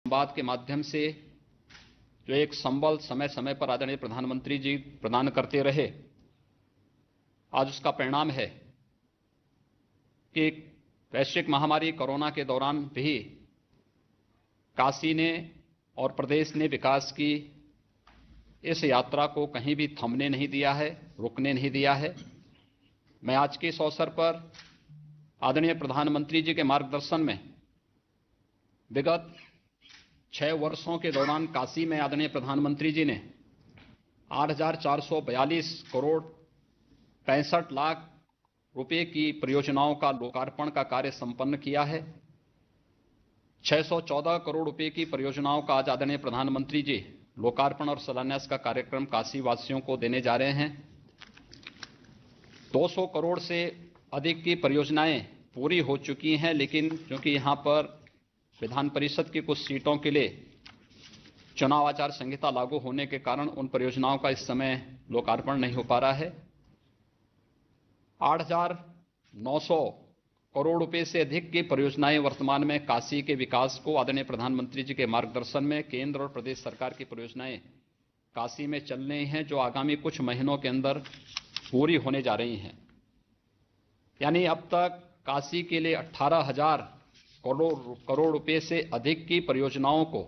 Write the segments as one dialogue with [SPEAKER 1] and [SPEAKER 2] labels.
[SPEAKER 1] संवाद के माध्यम से जो एक संबल समय समय पर आदरणीय प्रधानमंत्री जी प्रदान करते रहे, आज उसका परिणाम है कि वैश्विक महामारी कोरोना के दौरान भी काशी ने और प्रदेश ने विकास की इस यात्रा को कहीं भी थमने नहीं दिया है, रुकने नहीं दिया है। मैं आज के इस अवसर पर आदरणीय प्रधानमंत्री जी के मार्गदर्शन में विगत 6 वर्षों के दौरान काशी में आदरणीय प्रधानमंत्री जी ने 8,442 करोड़ 65 लाख रुपए की परियोजनाओं का लोकार्पण का कार्य संपन्न किया है। 614 करोड़ रुपए की परियोजनाओं का आज आदरणीय प्रधानमंत्री जी लोकार्पण और शिलान्यास का कार्यक्रम काशी वासियों को देने जा रहे हैं। 200 करोड़ से अधिक की परियोजनाएं पूरी हो चुकी हैं, लेकिन क्योंकि यहां पर विधान परिषद की कुछ सीटों के लिए चुनाव आचार संहिता लागू होने के कारण उन परियोजनाओं का इस समय लोकार्पण नहीं हो पा रहा है। 8,900 करोड़ रुपए से अधिक की परियोजनाएं वर्तमान में काशी के विकास को आदरणीय प्रधानमंत्री जी के मार्गदर्शन में केंद्र और प्रदेश सरकार की परियोजनाएं काशी में चल रही हैं, जो आगामी कुछ महीनों के अंदर पूरी होने जा रही हैं। यानी अब तक काशी के लिए 18,000 करोड़ रुपए से अधिक की परियोजनाओं को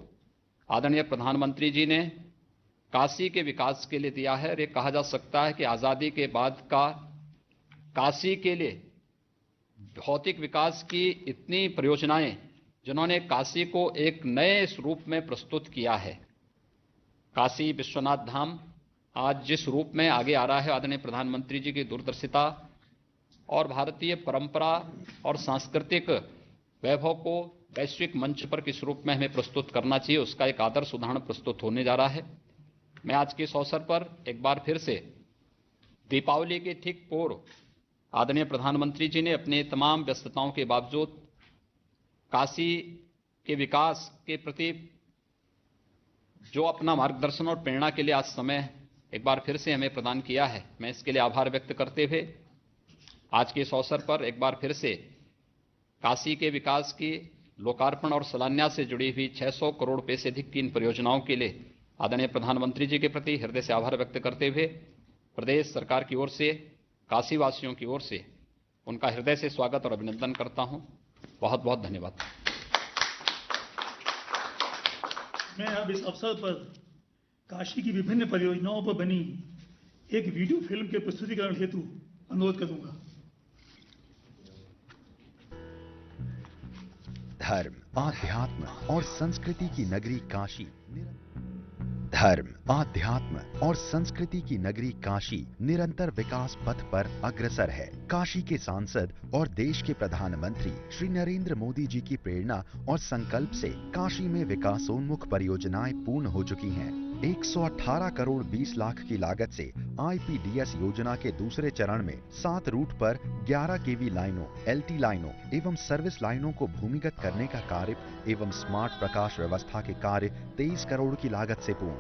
[SPEAKER 1] आदरणीय प्रधानमंत्री जी ने काशी के विकास के लिए दिया है। ये कहा जा सकता है कि आजादी के बाद का काशी के लिए भौतिक विकास की इतनी परियोजनाएं जिन्होंने काशी को एक नए रूप में प्रस्तुत किया है। काशी विश्वनाथ धाम आज जिस रूप में आगे आ रहा है, आदरणीय प्रधानमंत्री जी की दूरदर्शिता और भारतीय परंपरा और सांस्कृतिक वैभव को वैश्विक मंच पर किस रूप में हमें प्रस्तुत करना चाहिए, उसका एक आदर्श उदाहरण प्रस्तुत होने जा रहा है। मैं आज के इस अवसर पर एक बार फिर से दीपावली के ठीक पूर्व आदरणीय प्रधानमंत्री जी ने अपने तमाम व्यस्तताओं के बावजूद काशी के विकास के प्रति जो अपना मार्गदर्शन और प्रेरणा के लिए आज समय एक बार फिर से हमें प्रदान किया है, मैं इसके लिए आभार व्यक्त करते हुए आज के इस अवसर पर एक बार फिर से काशी के विकास की लोकार्पण और शिलान्यास से जुड़ी हुई 600 करोड़ रुपए से अधिक की इन परियोजनाओं के लिए आदरणीय प्रधानमंत्री जी के प्रति हृदय से आभार व्यक्त करते हुए प्रदेश सरकार की ओर से, काशी वासियों की ओर से उनका हृदय से स्वागत और अभिनंदन करता हूं। बहुत बहुत धन्यवाद।
[SPEAKER 2] मैं अब इस अवसर पर काशी की विभिन्न परियोजनाओं पर बनी एक वीडियो फिल्म के प्रस्तुतिकरण हेतु अनुरोध करूंगा।
[SPEAKER 3] धर्म, आध्यात्म और संस्कृति की नगरी काशी। धर्म, आध्यात्म और संस्कृति की नगरी काशी निरंतर विकास पथ पर अग्रसर है। काशी के सांसद और देश के प्रधानमंत्री श्री नरेंद्र मोदी जी की प्रेरणा और संकल्प से काशी में विकासोन्मुख परियोजनाएं पूर्ण हो चुकी हैं। 118 करोड़ 20 लाख की लागत से आईपीडीएस योजना के दूसरे चरण में 7 रूट पर 11 केवी लाइनों, एलटी लाइनों एवं सर्विस लाइनों को भूमिगत करने का कार्य एवं स्मार्ट प्रकाश व्यवस्था के कार्य 23 करोड़ की लागत से पूर्ण।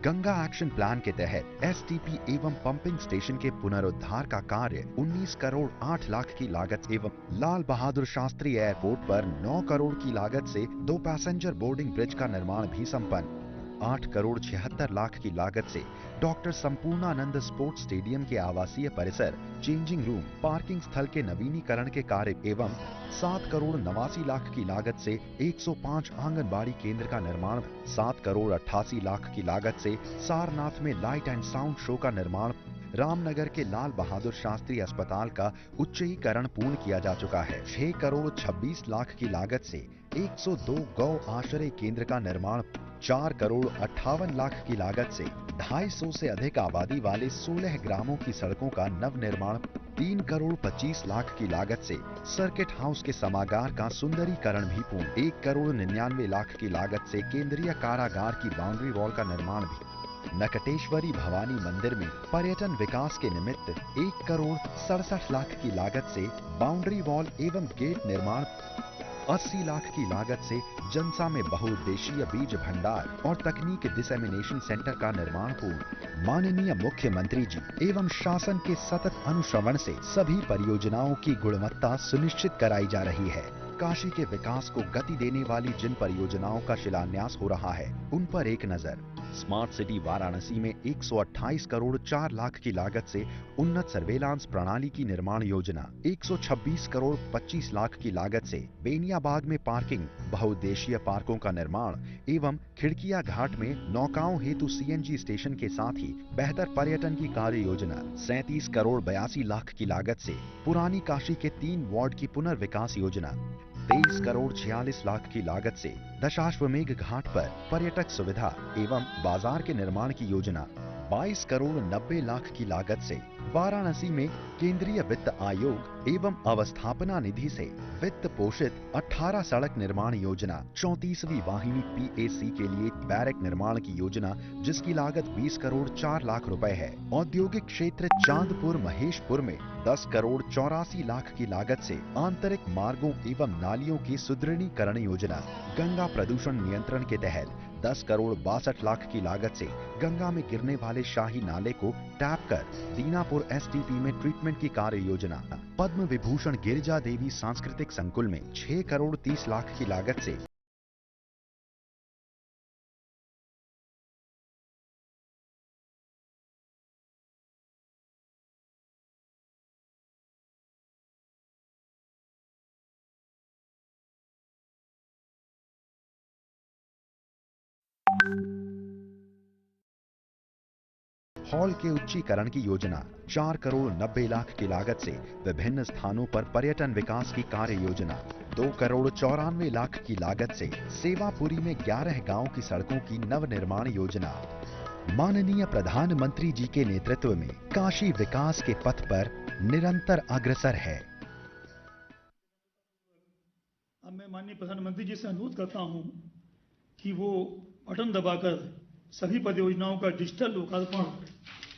[SPEAKER 3] गंगा एक्शन प्लान के तहत एसटीपी एवं पंपिंग स्टेशन के पुनरुद्धार का कार्य 19 करोड़ 8 लाख की लागत एवं लाल बहादुर शास्त्री एयरपोर्ट पर 9 करोड़ की लागत से 2 पैसेंजर बोर्डिंग ब्रिज का निर्माण भी संपन्न। 8 करोड़ 76 लाख की लागत से डॉक्टर संपूर्णानंद स्पोर्ट्स स्टेडियम के आवासीय परिसर, चेंजिंग रूम, पार्किंग स्थल के नवीनीकरण के कार्य एवं 7 करोड़ 89 लाख की लागत से 105 आंगनबाड़ी केंद्र का निर्माण, 7 करोड़ 88 लाख की लागत से सारनाथ में लाइट एंड साउंड शो का निर्माण, रामनगर के लाल बहादुर शास्त्री अस्पताल का उच्चीकरण पूर्ण किया जा चुका है। 6 करोड़ 26 लाख की लागत से 102 गौ आश्रय केंद्र का निर्माण, 4 करोड़ 58 लाख की लागत से 250 से अधिक आबादी वाले 16 ग्रामों की सड़कों का नव निर्माण, 3 करोड़ 25 लाख की लागत से सर्किट हाउस के समागार का सुंदरीकरण भी पूर्ण, 1 करोड़ 99 लाख की लागत से केंद्रीय कारागार की बाउंड्री वॉल का निर्माण भी। नकटेश्वरी भवानी मंदिर में पर्यटन विकास के निमित्त 1 करोड़ 67 लाख की लागत से बाउंड्री वॉल एवं गेट निर्माण, 80 लाख की लागत से जनसा में बहुउद्देशीय बीज भंडार और तकनीक डिसेमिनेशन सेंटर का निर्माण पूर्ण। माननीय मुख्यमंत्री जी एवं शासन के सतत अनुश्रवण से सभी परियोजनाओं की गुणवत्ता सुनिश्चित कराई जा रही है। काशी के विकास को गति देने वाली जिन परियोजनाओं का शिलान्यास हो रहा है, उन पर एक नजर। स्मार्ट सिटी वाराणसी में 128 करोड़ 4 लाख की लागत से उन्नत सर्वेलांस प्रणाली की निर्माण योजना, 126 करोड़ 25 लाख की लागत से बेनियाबाग में पार्किंग, बहुउद्देशीय पार्कों का निर्माण एवं खिड़किया घाट में नौकाओं हेतु सीएनजी स्टेशन के साथ ही बेहतर पर्यटन की कार्य योजना, 37 करोड़ 82 लाख की लागत से पुरानी काशी के 3 वार्ड की पुनर्विकास योजना, 23 करोड़ 46 लाख की लागत से दशाश्वमेध घाट पर पर्यटक सुविधा एवं बाजार के निर्माण की योजना, 22 करोड़ 90 लाख की लागत से वाराणसी में केंद्रीय वित्त आयोग एवं अवस्थापना निधि से वित्त पोषित 18 सड़क निर्माण योजना, 34वीं वाहिनी पीएसी के लिए बैरक निर्माण की योजना जिसकी लागत 20 करोड़ 4 लाख रुपए है। औद्योगिक क्षेत्र चांदपुर महेशपुर में 10 करोड़ 84 लाख की लागत से आंतरिक मार्गों एवं नालियों की सुदृढ़ीकरण योजना, गंगा प्रदूषण नियंत्रण के तहत 10 करोड़ 62 लाख की लागत से गंगा में गिरने वाले शाही नाले को टैप कर दीनापुर एसटीपी में ट्रीटमेंट की कार्य योजना, पद्म विभूषण गिरिजा देवी सांस्कृतिक संकुल में 6 करोड़ 30 लाख की लागत से हॉल के उच्चीकरण की योजना, 4 करोड़ 90 लाख की लागत से विभिन्न स्थानों पर पर्यटन विकास की कार्य योजना, 2 करोड़ 94 लाख की लागत से सेवापुरी में 11 गांव की सड़कों की नवनिर्माण योजना। माननीय प्रधानमंत्री जी के नेतृत्व में काशी विकास के पथ पर निरंतर अग्रसर है।
[SPEAKER 2] अब मैं माननीय प्रधानमंत्री जी से अनुरोध करता हूं कि वो बटन दबाकर सभी परियोजनाओं का डिजिटल लोकार्पण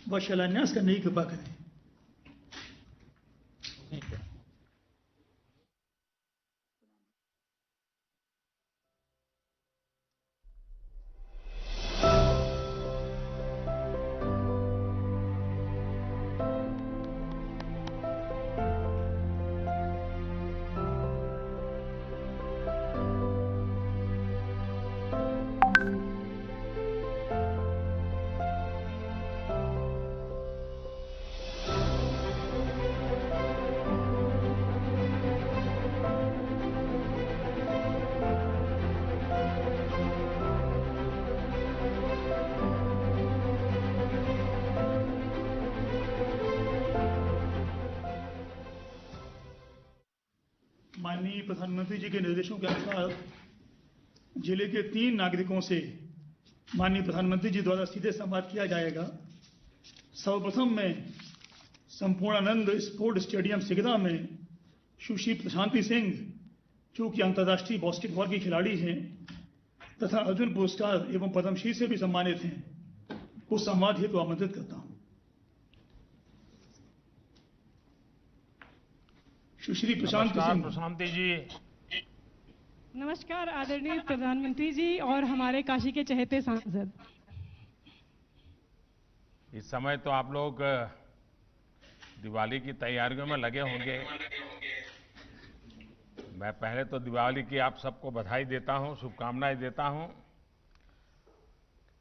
[SPEAKER 2] व शिलान्यास करने की कृपा करें। माननीय प्रधानमंत्री जी के निर्देशों के अनुसार जिले के 3 नागरिकों से माननीय प्रधानमंत्री जी द्वारा सीधे संवाद किया जाएगा। सर्वप्रथम मैं संपूर्णानंद स्पोर्ट स्टेडियम सिगदा में सुश्री प्रशांति सिंह, जो कि अंतर्राष्ट्रीय बास्केटबॉल की खिलाड़ी हैं तथा अर्जुन पुरस्कार एवं पद्मश्री से भी सम्मानित हैं, को संवाद हेतु आमंत्रित करता हूं। सुश्री प्रशांति
[SPEAKER 4] जी।
[SPEAKER 5] नमस्कार आदरणीय प्रधानमंत्री जी और हमारे काशी के चहेते सांसद।
[SPEAKER 4] इस समय तो आप लोग दिवाली की तैयारियों में लगे होंगे। मैं पहले तो दिवाली की आप सबको बधाई देता हूं, शुभकामनाएं देता हूं।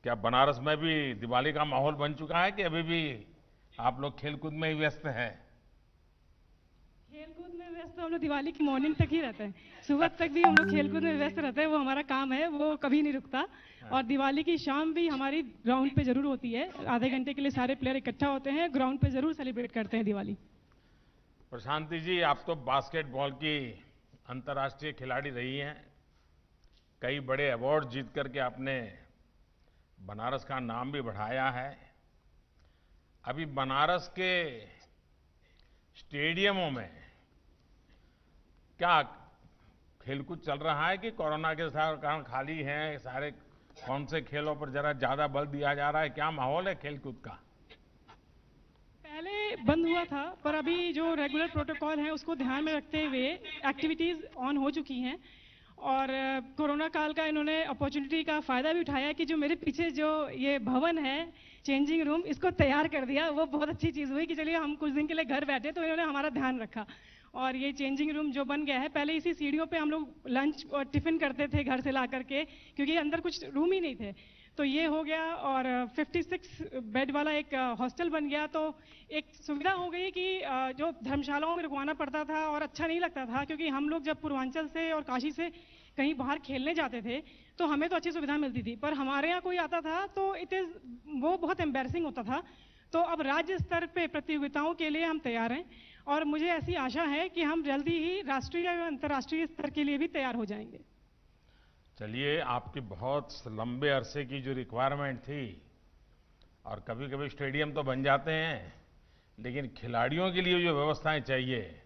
[SPEAKER 4] क्या बनारस में भी दिवाली का माहौल बन चुका है कि अभी भी आप लोग खेलकूद में ही व्यस्त हैं?
[SPEAKER 5] खेलकूद में व्यस्त हम लोग दिवाली की मॉर्निंग तक ही रहते हैं, सुबह तक भी हम लोग खेलकूद में व्यस्त रहते हैं। वो हमारा काम है, वो कभी नहीं रुकता। और दिवाली की शाम भी हमारी ग्राउंड पे जरूर होती है। आधे घंटे के लिए सारे प्लेयर इकट्ठा होते हैं, ग्राउंड पे जरूर सेलिब्रेट करते हैं दिवाली।
[SPEAKER 4] प्रशांति जी, आप तो बास्केटबॉल की अंतर्राष्ट्रीय खिलाड़ी रही हैं। कई बड़े अवार्ड जीत करके आपने बनारस का नाम भी बढ़ाया है। अभी बनारस के स्टेडियमों में क्या खेलकूद चल रहा है कि कोरोना के कारण खाली हैं सारे? कौन से खेलों पर जरा ज्यादा बल दिया जा रहा है? क्या माहौल है खेलकूद का?
[SPEAKER 5] पहले बंद हुआ था, पर अभी जो रेगुलर प्रोटोकॉल है उसको ध्यान में रखते हुए एक्टिविटीज ऑन हो चुकी हैं। और कोरोना काल का इन्होंने अपॉर्चुनिटी का फायदा भी उठाया कि जो मेरे पीछे जो ये भवन है, चेंजिंग रूम, इसको तैयार कर दिया। वो बहुत अच्छी चीज हुई कि चलिए हम कुछ दिन के लिए घर बैठे तो इन्होंने हमारा ध्यान रखा। और ये चेंजिंग रूम जो बन गया है, पहले इसी सीढ़ियों पे हम लोग लंच और टिफिन करते थे घर से ला करके, क्योंकि अंदर कुछ रूम ही नहीं थे। तो ये हो गया और 56 बेड वाला एक हॉस्टल बन गया। तो एक सुविधा हो गई कि जो धर्मशालाओं में रुकवाना पड़ता था और अच्छा नहीं लगता था, क्योंकि हम लोग जब पूर्वांचल से और काशी से कहीं बाहर खेलने जाते थे तो हमें तो अच्छी सुविधा मिलती थी, पर हमारे यहाँ कोई आता था तो वो बहुत एम्बैरसिंग होता था। तो अब राज्य स्तर पे प्रतियोगिताओं के लिए हम तैयार हैं और मुझे ऐसी आशा है कि हम जल्दी ही राष्ट्रीय और अंतर्राष्ट्रीय स्तर के लिए भी तैयार हो जाएंगे।
[SPEAKER 4] चलिए, आपकी बहुत लंबे अरसे की जो रिक्वायरमेंट थी, और कभी कभी स्टेडियम तो बन जाते हैं, लेकिन खिलाड़ियों के लिए जो व्यवस्थाएं चाहिए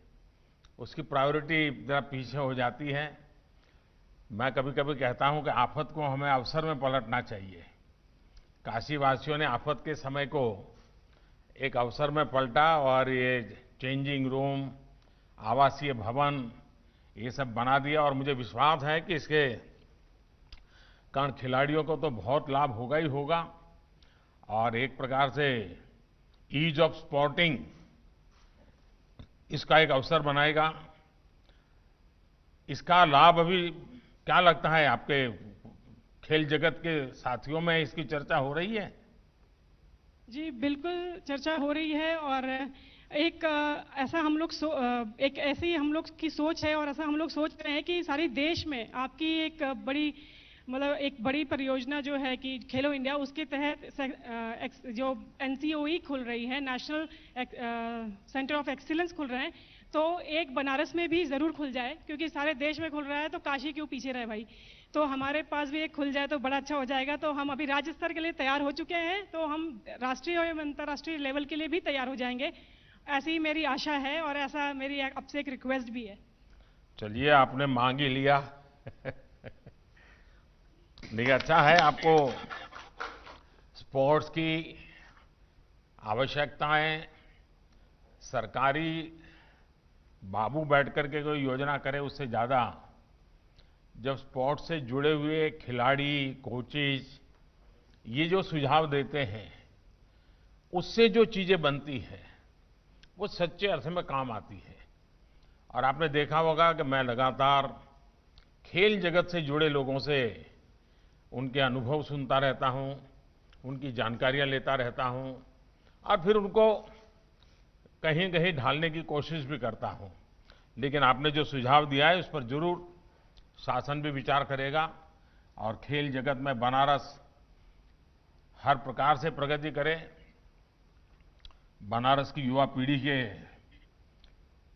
[SPEAKER 4] उसकी प्रायोरिटी जरा पीछे हो जाती है। मैं कभी कभी कहता हूं कि आफत को हमें अवसर में पलटना चाहिए। काशी वासियों ने आफत के समय को एक अवसर में पलटा और ये चेंजिंग रूम, आवासीय भवन, ये सब बना दिया, और मुझे विश्वास है कि इसके कारण खिलाड़ियों को तो बहुत लाभ होगा ही होगा, और एक प्रकार से ईज ऑफ स्पोर्टिंग इसका एक अवसर बनाएगा। इसका लाभ अभी क्या लगता है आपके खेल जगत के साथियों में इसकी चर्चा हो रही है?
[SPEAKER 5] जी बिल्कुल चर्चा हो रही है, और एक ऐसा हम लोग एक ऐसी हम लोग की सोच है और ऐसा हम लोग सोच रहे हैं कि सारे देश में आपकी एक बड़ी परियोजना जो है कि खेलो इंडिया, उसके तहत जो NCOE खुल रही है, नेशनल सेंटर ऑफ एक्सीलेंस खुल रहे हैं, तो एक बनारस में भी जरूर खुल जाए, क्योंकि सारे देश में खुल रहा है तो काशी क्यों पीछे रहे भाई। तो हमारे पास भी एक खुल जाए तो बड़ा अच्छा हो जाएगा। तो हम अभी राज्य स्तर के लिए तैयार हो चुके हैं, तो हम राष्ट्रीय और अंतर्राष्ट्रीय लेवल के लिए भी तैयार हो जाएंगे, ऐसी मेरी आशा है और ऐसा मेरी आपसे एक रिक्वेस्ट भी है।
[SPEAKER 4] चलिए, आपने मांग ही लिया। नहीं, अच्छा है, आपको स्पोर्ट्स की आवश्यकताएं सरकारी बाबू बैठ करके कोई योजना करे उससे ज्यादा जब स्पोर्ट्स से जुड़े हुए खिलाड़ी, कोचेज ये जो सुझाव देते हैं, उससे जो चीजें बनती हैं वो सच्चे अर्थ में काम आती है। और आपने देखा होगा कि मैं लगातार खेल जगत से जुड़े लोगों से उनके अनुभव सुनता रहता हूं, उनकी जानकारियां लेता रहता हूं, और फिर उनको कहीं कहीं ढालने की कोशिश भी करता हूं। लेकिन आपने जो सुझाव दिया है उस पर जरूर शासन भी विचार करेगा, और खेल जगत में बनारस हर प्रकार से प्रगति करे। बनारस की युवा पीढ़ी के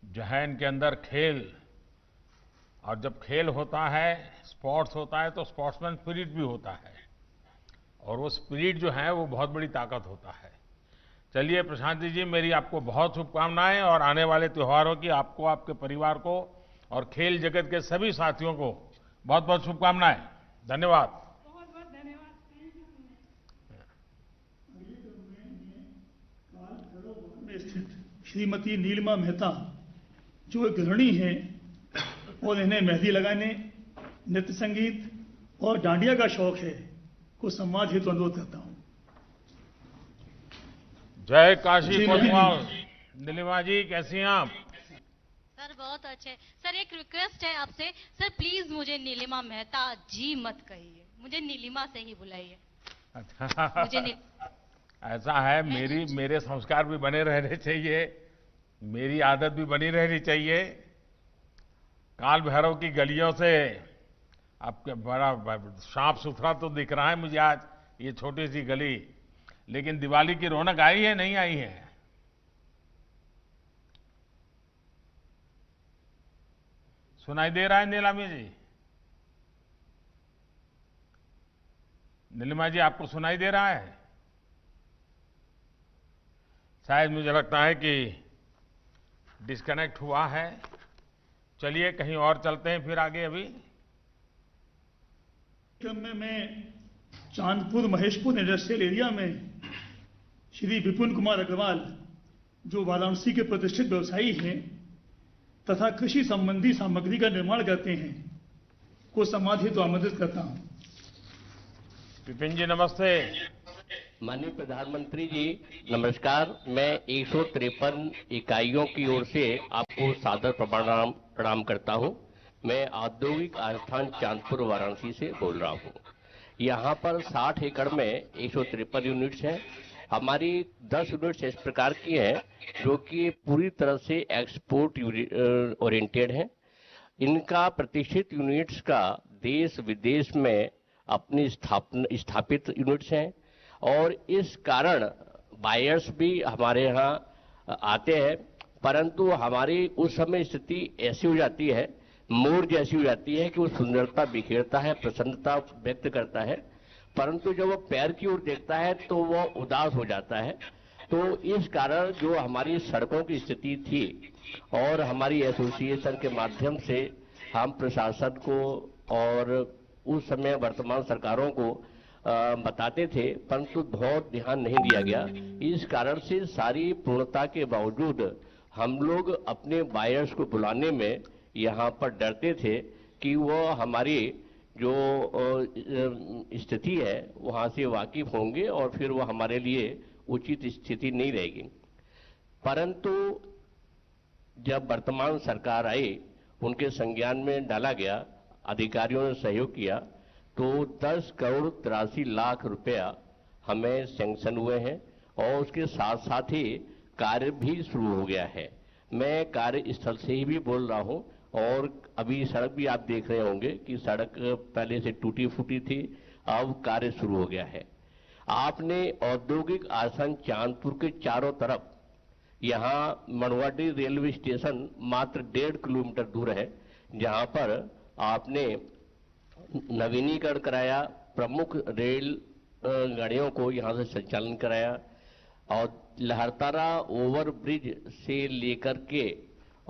[SPEAKER 4] जहन के अंदर खेल, और जब खेल होता है, स्पोर्ट्स होता है, तो स्पोर्ट्समैन स्पिरिट भी होता है, और वो स्पिरिट जो है वो बहुत बड़ी ताकत होता है। चलिए प्रशांति जी, मेरी आपको बहुत शुभकामनाएं, और आने वाले त्योहारों की आपको, आपके परिवार को और खेल जगत के सभी साथियों को बहुत बहुत शुभकामनाएं। धन्यवाद।
[SPEAKER 5] बहुत बहुत धन्यवाद।
[SPEAKER 2] में स्थित श्रीमती नीलिमा मेहता, जो एक गृहिणी हैं और इन्हें मेहंदी लगाने, नृत्य संगीत और डांडिया का शौक है, को सम्मान हेतु अनुरोध करता हूं।
[SPEAKER 4] जय काशी कोतवाल। नीलिमा जी, कैसी हैं आप?
[SPEAKER 6] सर बहुत अच्छे। सर एक रिक्वेस्ट है आपसे, सर प्लीज मुझे नीलिमा मेहता जी मत कहिए, मुझे नीलिमा से ही बुलाइए। मुझे
[SPEAKER 4] ऐसा है, मेरे संस्कार भी बने रहने चाहिए, मेरी आदत भी बनी रहनी चाहिए। काल भैरव की गलियों से आपके बड़ा साफ सुथरा तो दिख रहा है मुझे आज ये छोटी सी गली, लेकिन दिवाली की रौनक आई है नहीं आई है? सुनाई दे रहा है नीलामी जी? नीलिमा जी, आपको सुनाई दे रहा है? शायद मुझे लगता है कि डिस्कनेक्ट हुआ है। चलिए कहीं और चलते हैं फिर आगे। अभी
[SPEAKER 2] क्रम में मैं चांदपुर महेशपुर इंडस्ट्रियल एरिया में श्री विपुल कुमार अग्रवाल, जो वाराणसी के प्रतिष्ठित व्यवसायी हैं तथा कृषि संबंधी सामग्री का निर्माण करते हैं, को सम्मान हेतु आमंत्रित करता हूं।
[SPEAKER 4] विपिन जी नमस्ते।
[SPEAKER 7] माननीय प्रधानमंत्री जी नमस्कार। मैं 153 इकाइयों की ओर से आपको सादर प्रणाम करता हूं। मैं औद्योगिक आस्थान चांदपुर वाराणसी से बोल रहा हूं। यहां पर 60 एकड़ में 153 यूनिट्स हैं। हमारी 10 यूनिट्स इस प्रकार की हैं जो कि पूरी तरह से एक्सपोर्ट ओरिएंटेड हैं। इनका प्रतिष्ठित यूनिट्स का देश विदेश में अपनी स्थापित यूनिट्स हैं और इस कारण बायर्स भी हमारे यहाँ आते हैं। परंतु हमारी उस समय स्थिति ऐसी हो जाती है, मोर जैसी हो जाती है कि वो सुंदरता बिखेरता है, प्रसन्नता व्यक्त करता है, परंतु जब वो पैर की ओर देखता है तो वो उदास हो जाता है। तो इस कारण जो हमारी सड़कों की स्थिति थी और हमारी एसोसिएशन के माध्यम से हम प्रशासन को और उस समय वर्तमान सरकारों को बताते थे, परंतु बहुत ध्यान नहीं दिया गया। इस कारण से सारी पूर्णता के बावजूद हम लोग अपने बायर्स को बुलाने में यहाँ पर डरते थे कि वो हमारी जो स्थिति है वहाँ से वाकिफ होंगे और फिर वो हमारे लिए उचित स्थिति नहीं रहेगी। परंतु जब वर्तमान सरकार आई, उनके संज्ञान में डाला गया, अधिकारियों ने सहयोग किया, तो 10 करोड़ 83 लाख रुपया हमें सैंक्शन हुए हैं और उसके साथ साथ ही कार्य भी शुरू हो गया है। मैं कार्यस्थल से ही भी बोल रहा हूं और अभी सड़क भी आप देख रहे होंगे कि सड़क पहले से टूटी फूटी थी, अब कार्य शुरू हो गया है। आपने औद्योगिक आस्थान चांदपुर के चारों तरफ, यहाँ मनवाडी रेलवे स्टेशन मात्र 1.5 किलोमीटर दूर है, जहां पर आपने नवीनीकरण कराया, प्रमुख रेल गाड़ियों को यहां से संचालन कराया और लहरतारा ओवर ब्रिज से लेकर के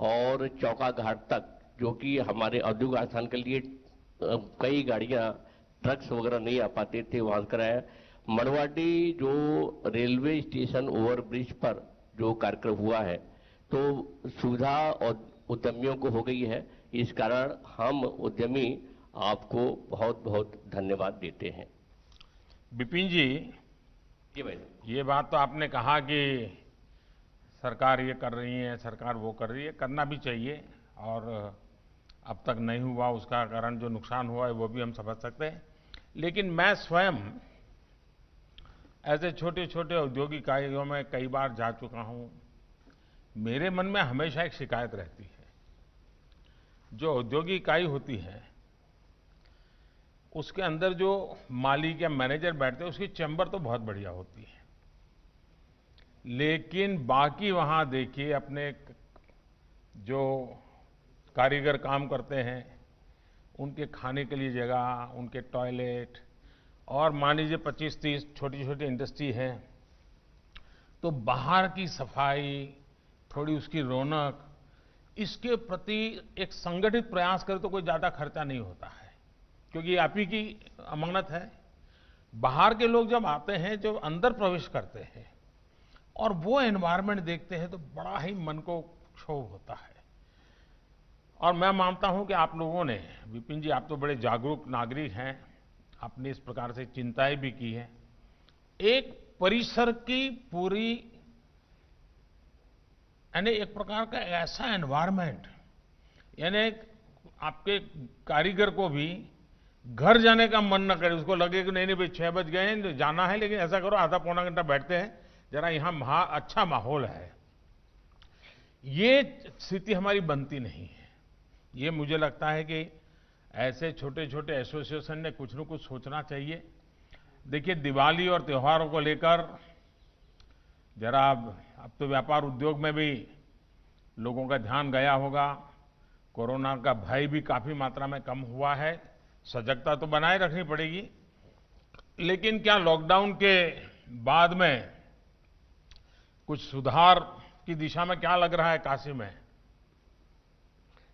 [SPEAKER 7] और चौका घाट तक, जो कि हमारे औद्योगिक आस्थान के लिए कई गाड़ियां ट्रक्स वगैरह नहीं आ पाते थे, वहां कराया। मनवाडी जो रेलवे स्टेशन ओवर ब्रिज पर जो कार्यक्रम हुआ है तो सुविधा और उद्यमियों को हो गई है। इस कारण हम उद्यमी आपको बहुत बहुत धन्यवाद देते हैं।
[SPEAKER 4] विपिन जी, ये बात तो आपने कहा कि सरकार ये कर रही है, सरकार वो कर रही है, करना भी चाहिए और अब तक नहीं हुआ उसका कारण जो नुकसान हुआ है वो भी हम समझ सकते हैं। लेकिन मैं स्वयं ऐसे छोटे छोटे औद्योगिक इकाइयों में कई बार जा चुका हूं। मेरे मन में हमेशा एक शिकायत रहती है, जो औद्योगिक इकाई होती है उसके अंदर जो मालिक या मैनेजर बैठते हैं उसकी चैम्बर तो बहुत बढ़िया होती है, लेकिन बाकी वहां देखिए अपने जो कारीगर काम करते हैं उनके खाने के लिए जगह, उनके टॉयलेट, और मान लीजिए 25-30 छोटी छोटी इंडस्ट्री है तो बाहर की सफाई, थोड़ी उसकी रौनक, इसके प्रति एक संगठित प्रयास करे तो कोई ज्यादा खर्चा नहीं होता है, क्योंकि आप ही की अमानत है। बाहर के लोग जब आते हैं, जब अंदर प्रवेश करते हैं और वो एनवायरनमेंट देखते हैं तो बड़ा ही मन को क्षोभ होता है। और मैं मानता हूं कि आप लोगों ने, विपिन जी आप तो बड़े जागरूक नागरिक हैं, आपने इस प्रकार से चिंताएं भी की हैं। एक परिसर की पूरी, यानी एक प्रकार का ऐसा एनवायरनमेंट, यानी आपके कारीगर को भी घर जाने का मन न करे, उसको लगे कि नहीं नहीं भाई 6 बज गए हैं जाना है, लेकिन ऐसा करो आधा पौना घंटा बैठते हैं, जरा यहां अच्छा माहौल है। ये स्थिति हमारी बनती नहीं है। ये मुझे लगता है कि ऐसे छोटे छोटे एसोसिएशन ने कुछ न कुछ सोचना चाहिए। देखिए दिवाली और त्योहारों को लेकर जरा अब तो व्यापार उद्योग में भी लोगों का ध्यान गया होगा, कोरोना का भय भी काफी मात्रा में कम हुआ है, सजगता तो बनाए रखनी पड़ेगी। लेकिन क्या लॉकडाउन के बाद में कुछ सुधार की दिशा में क्या लग रहा है काशी में?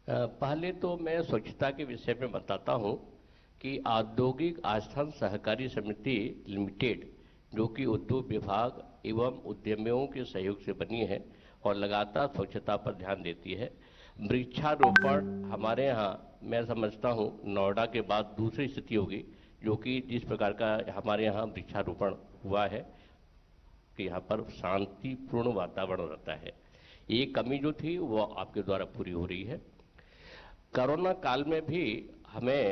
[SPEAKER 7] पहले तो मैं स्वच्छता के विषय में बताता हूं कि औद्योगिक आस्थान सहकारी समिति लिमिटेड, जो कि उद्योग विभाग एवं उद्यमियों के सहयोग से बनी है और लगातार स्वच्छता पर ध्यान देती है। वृक्षारोपण हमारे यहाँ, मैं समझता हूँ नोएडा के बाद दूसरी स्थिति होगी जो कि जिस प्रकार का हमारे यहाँ वृक्षारोपण हुआ है। कि यहाँ पर शांतिपूर्ण वातावरण रहता है। ये कमी जो थी वो आपके द्वारा पूरी हो रही है। कोरोना काल में भी हमें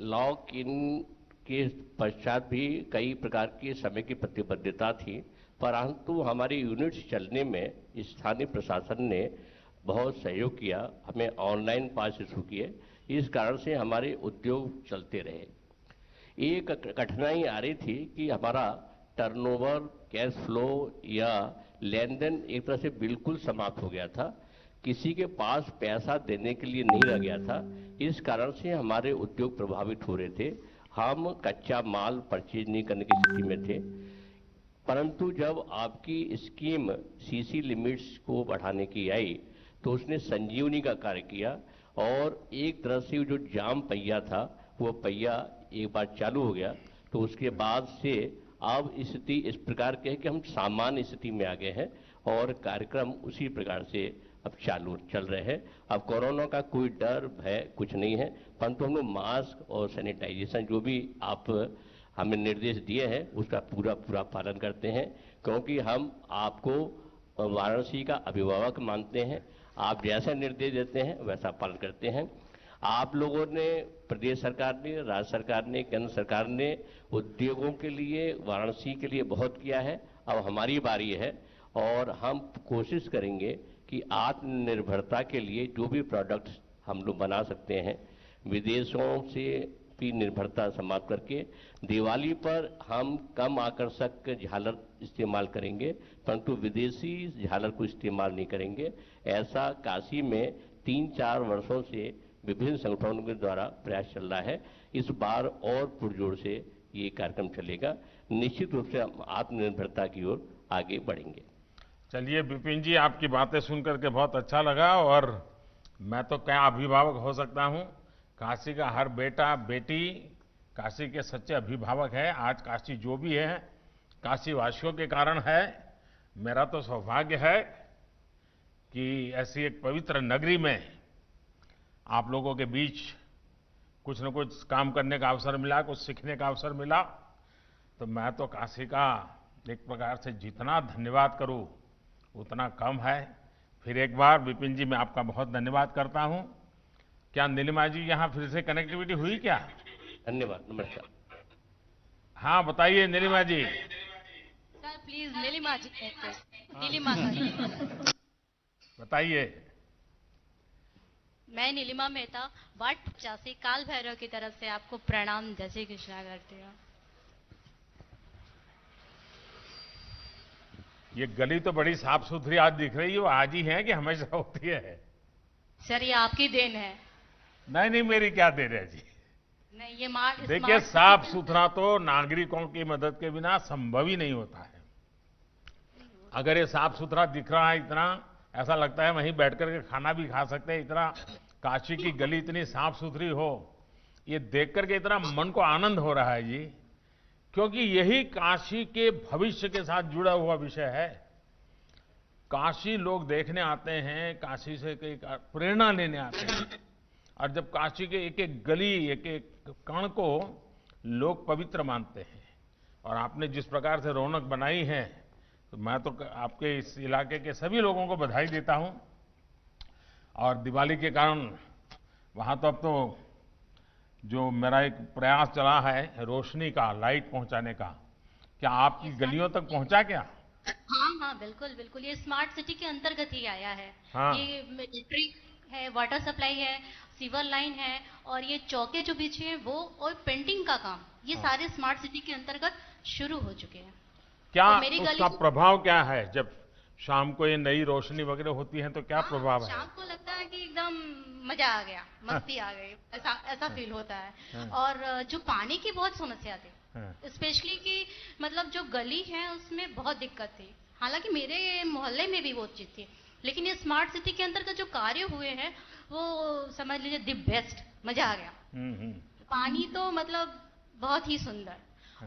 [SPEAKER 7] लॉक इन के पश्चात भी कई प्रकार की समय की प्रतिबद्धता थी, परंतु हमारी यूनिट्स चलने में स्थानीय प्रशासन ने बहुत सहयोग किया, हमें ऑनलाइन पास इशू किए, इस कारण से हमारे उद्योग चलते रहे। एक कठिनाई आ रही थी कि हमारा टर्नओवर, कैश फ्लो या लेन देन एक तरह से बिल्कुल समाप्त हो गया था, किसी के पास पैसा देने के लिए नहीं रह गया था। इस कारण से हमारे उद्योग प्रभावित हो रहे थे, हम कच्चा माल परचेज नहीं करने की स्थिति में थे। परंतु जब आपकी स्कीम सीसी लिमिट्स को बढ़ाने की आई तो उसने संजीवनी का कार्य किया और एक तरह से जो जाम पहिया था वो पहिया एक बार चालू हो गया, तो उसके बाद से अब स्थिति इस प्रकार की है कि हम सामान्य स्थिति में आ गए हैं और कार्यक्रम उसी प्रकार से अब चालू चल रहे हैं। अब कोरोना का कोई डर भय कुछ नहीं है, परंतु हम लोग मास्क और सैनिटाइजेशन जो भी आप हमें निर्देश दिए हैं उसका पूरा पालन करते हैं, क्योंकि हम आपको वाराणसी का अभिभावक मानते हैं। आप जैसा निर्देश देते हैं वैसा पालन करते हैं। आप लोगों ने, प्रदेश सरकार ने, राज्य सरकार ने, केंद्र सरकार ने उद्योगों के लिए, वाराणसी के लिए बहुत किया है। अब हमारी बारी है और हम कोशिश करेंगे कि आत्मनिर्भरता के लिए जो भी प्रोडक्ट्स हम लोग बना सकते हैं, विदेशों से की निर्भरता समाप्त करके दिवाली पर हम कम आकर्षक झालर इस्तेमाल करेंगे, परंतु विदेशी झालर को इस्तेमाल नहीं करेंगे। ऐसा काशी में 3-4 वर्षों से विभिन्न संगठनों के द्वारा प्रयास चल रहा है। इस बार और पुरजोर से ये कार्यक्रम चलेगा। निश्चित रूप से हम आत्मनिर्भरता की ओर आगे बढ़ेंगे।
[SPEAKER 4] चलिए विपिन जी, आपकी बातें सुनकर के बहुत अच्छा लगा और मैं तो क्या अभिभावक हो सकता हूँ। काशी का हर बेटा बेटी काशी के सच्चे अभिभावक है। आज काशी जो भी है काशी वासियों के कारण है। मेरा तो सौभाग्य है कि ऐसी एक पवित्र नगरी में आप लोगों के बीच कुछ न कुछ काम करने का अवसर मिला, कुछ सीखने का अवसर मिला, तो मैं तो काशी का एक प्रकार से जितना धन्यवाद करूं उतना कम है। फिर एक बार विपिन जी मैं आपका बहुत धन्यवाद करता हूं। क्या नीलिमा जी यहाँ फिर से कनेक्टिविटी हुई क्या?
[SPEAKER 7] धन्यवाद, नमस्कार।
[SPEAKER 4] हाँ बताइए नीलिमा जी।
[SPEAKER 6] सर प्लीज नीलिमा जी कहते हैं। नीलिमा सर
[SPEAKER 4] बताइए।
[SPEAKER 6] मैं नीलिमा मेहता वार्ड 85 काल भैरव की तरफ से आपको प्रणाम जय श्री कृष्णा करती हूँ।
[SPEAKER 4] ये गली तो बड़ी साफ सुथरी आज दिख रही है, वो आज ही है कि हमेशा होती है?
[SPEAKER 6] सर ये आपकी देन है।
[SPEAKER 4] नहीं, मेरी क्या देन है जी।
[SPEAKER 6] नहीं, ये
[SPEAKER 4] देखिए साफ सुथरा तो नागरिकों की मदद के बिना संभव ही नहीं होता है। अगर ये साफ सुथरा दिख रहा है इतना, ऐसा लगता है वहीं बैठ करके खाना भी खा सकते हैं, इतना काशी की गली इतनी साफ सुथरी हो, ये देख करके इतना मन को आनंद हो रहा है जी, क्योंकि यही काशी के भविष्य के साथ जुड़ा हुआ विषय है। काशी लोग देखने आते हैं, काशी से प्रेरणा लेने आते हैं, और जब काशी के एक एक गली, एक एक कण को लोग पवित्र मानते हैं, और आपने जिस प्रकार से रौनक बनाई है, तो मैं तो आपके इस इलाके के सभी लोगों को बधाई देता हूं। और दिवाली के कारण वहां तो अब तो जो मेरा एक प्रयास चला है रोशनी का, लाइट पहुंचाने का, क्या आपकी गलियों तक पहुंचा क्या?
[SPEAKER 6] हाँ बिल्कुल बिल्कुल, ये स्मार्ट सिटी के अंतर्गत ही आया है।
[SPEAKER 4] हाँ।
[SPEAKER 6] ये इलेक्ट्रिक है, वाटर सप्लाई है, सीवर लाइन है, और ये चौके जो बिछे हैं वो, और पेंटिंग का काम, ये सारे स्मार्ट सिटी के अंतर्गत शुरू हो चुके हैं।
[SPEAKER 4] क्या उसका प्रभाव क्या है जब शाम को ये नई रोशनी वगैरह होती है, तो क्या प्रभाव है?
[SPEAKER 6] शाम को लगता है कि एकदम मजा आ गया, मस्ती आ गई, ऐसा फील होता है। और जो पानी की बहुत समस्या थी, स्पेशली कि मतलब जो गली है उसमें बहुत दिक्कत थी, हालांकि मेरे मोहल्ले में भी वो चीज थी, लेकिन ये स्मार्ट सिटी के अंतर्गत जो कार्य हुए हैं वो समझ लीजिए दी बेस्ट, मजा आ गया। पानी तो मतलब बहुत ही सुंदर,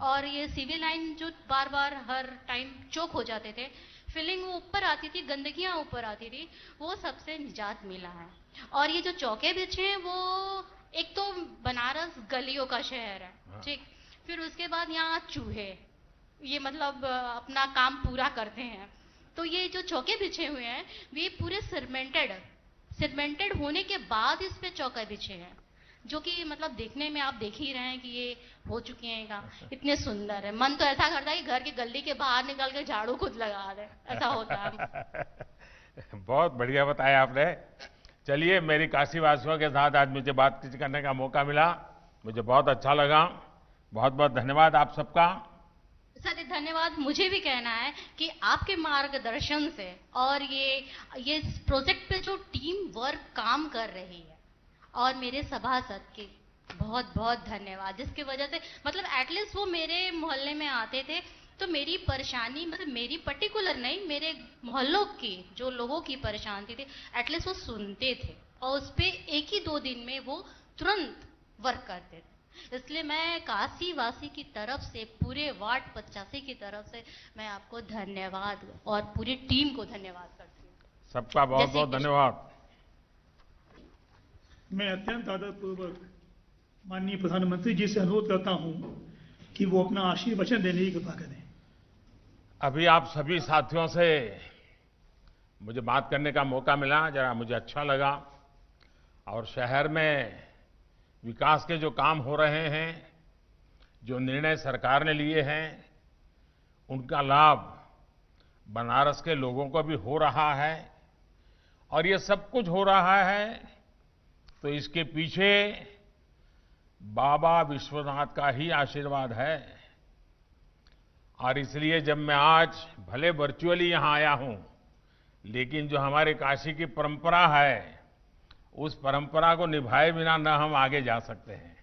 [SPEAKER 6] और ये सिविल लाइन जो बार बार हर टाइम चौक हो जाते थे, फिलिंग वो ऊपर आती थी, गंदगियां ऊपर आती थी, वो सबसे निजात मिला है। और ये जो चौके बिछे हैं वो, एक तो बनारस गलियों का शहर है, ठीक, फिर उसके बाद यहाँ चूहे, ये मतलब अपना काम पूरा करते हैं। तो ये जो चौके बिछे हुए हैं वे पूरे सिरमेंटेड होने के बाद इस पे चौके बिछे हैं, जो कि मतलब देखने में आप देख ही रहे हैं कि ये हो चुके हैं काम, इतने सुंदर है। मन तो ऐसा करता है कि घर की गली के बाहर निकल के झाड़ू खुद लगा दे, ऐसा होता है।
[SPEAKER 4] बहुत बढ़िया बताया आपने। चलिए, मेरी काशी वासियों के साथ आज मुझे बातचीत करने का मौका मिला, मुझे बहुत अच्छा लगा। बहुत बहुत धन्यवाद आप सबका।
[SPEAKER 6] सर, धन्यवाद मुझे भी कहना है कि आपके मार्गदर्शन से और ये प्रोजेक्ट पे जो टीम वर्क काम कर रही है और मेरे सभासद के बहुत बहुत धन्यवाद, जिसकी वजह से मतलब एटलीस्ट वो मेरे मोहल्ले में आते थे तो मेरी परेशानी, मतलब मेरी पर्टिकुलर नहीं, मेरे मोहल्लों की जो लोगों की परेशानी थी एटलीस्ट वो सुनते थे और उस पर 1 ही 2 दिन में वो तुरंत वर्क करते थे। इसलिए मैं काशी वासी की तरफ से, पूरे वार्ड 85 की तरफ से मैं आपको धन्यवाद और पूरी टीम को धन्यवाद करती हूँ।
[SPEAKER 4] सबका बहुत बहुत धन्यवाद।
[SPEAKER 2] मैं अत्यंत आदरपूर्वक माननीय प्रधानमंत्री जी से अनुरोध करता हूं कि वो अपना आशीर्वचन देने की कृपा करें।
[SPEAKER 4] अभी आप सभी साथियों से मुझे बात करने का मौका मिला, जरा मुझे अच्छा लगा। और शहर में विकास के जो काम हो रहे हैं, जो निर्णय सरकार ने लिए हैं, उनका लाभ बनारस के लोगों को भी हो रहा है। और ये सब कुछ हो रहा है तो इसके पीछे बाबा विश्वनाथ का ही आशीर्वाद है। और इसलिए जब मैं आज भले वर्चुअली यहाँ आया हूँ, लेकिन जो हमारे काशी की परंपरा है, उस परंपरा को निभाए बिना न हम आगे जा सकते हैं।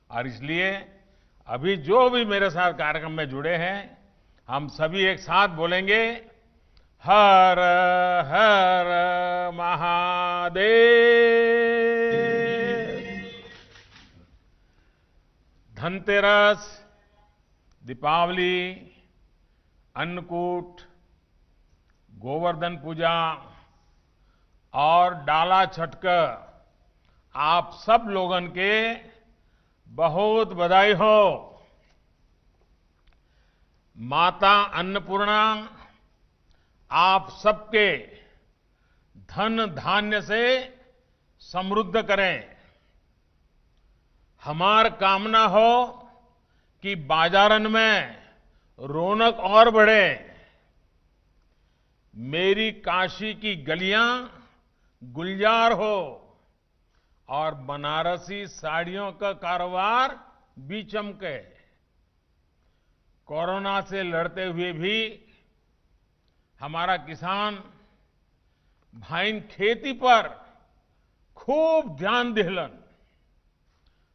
[SPEAKER 4] और इसलिए अभी जो भी मेरे साथ कार्यक्रम में जुड़े हैं, हम सभी एक साथ बोलेंगे, हर हर महादेव। धनतेरस, दीपावली, अन्नकूट, गोवर्धन पूजा और डाला छठ आप सब लोगन के बहुत बधाई हो। माता अन्नपूर्णा आप सबके धन धान्य से समृद्ध करें। हमार कामना हो कि बाजारन में रौनक और बढ़े। मेरी काशी की गलियां गुलजार हो और बनारसी साड़ियों का कारोबार भी चमके। कोरोना से लड़ते हुए भी हमारा किसान भाई खेती पर खूब ध्यान दिलन।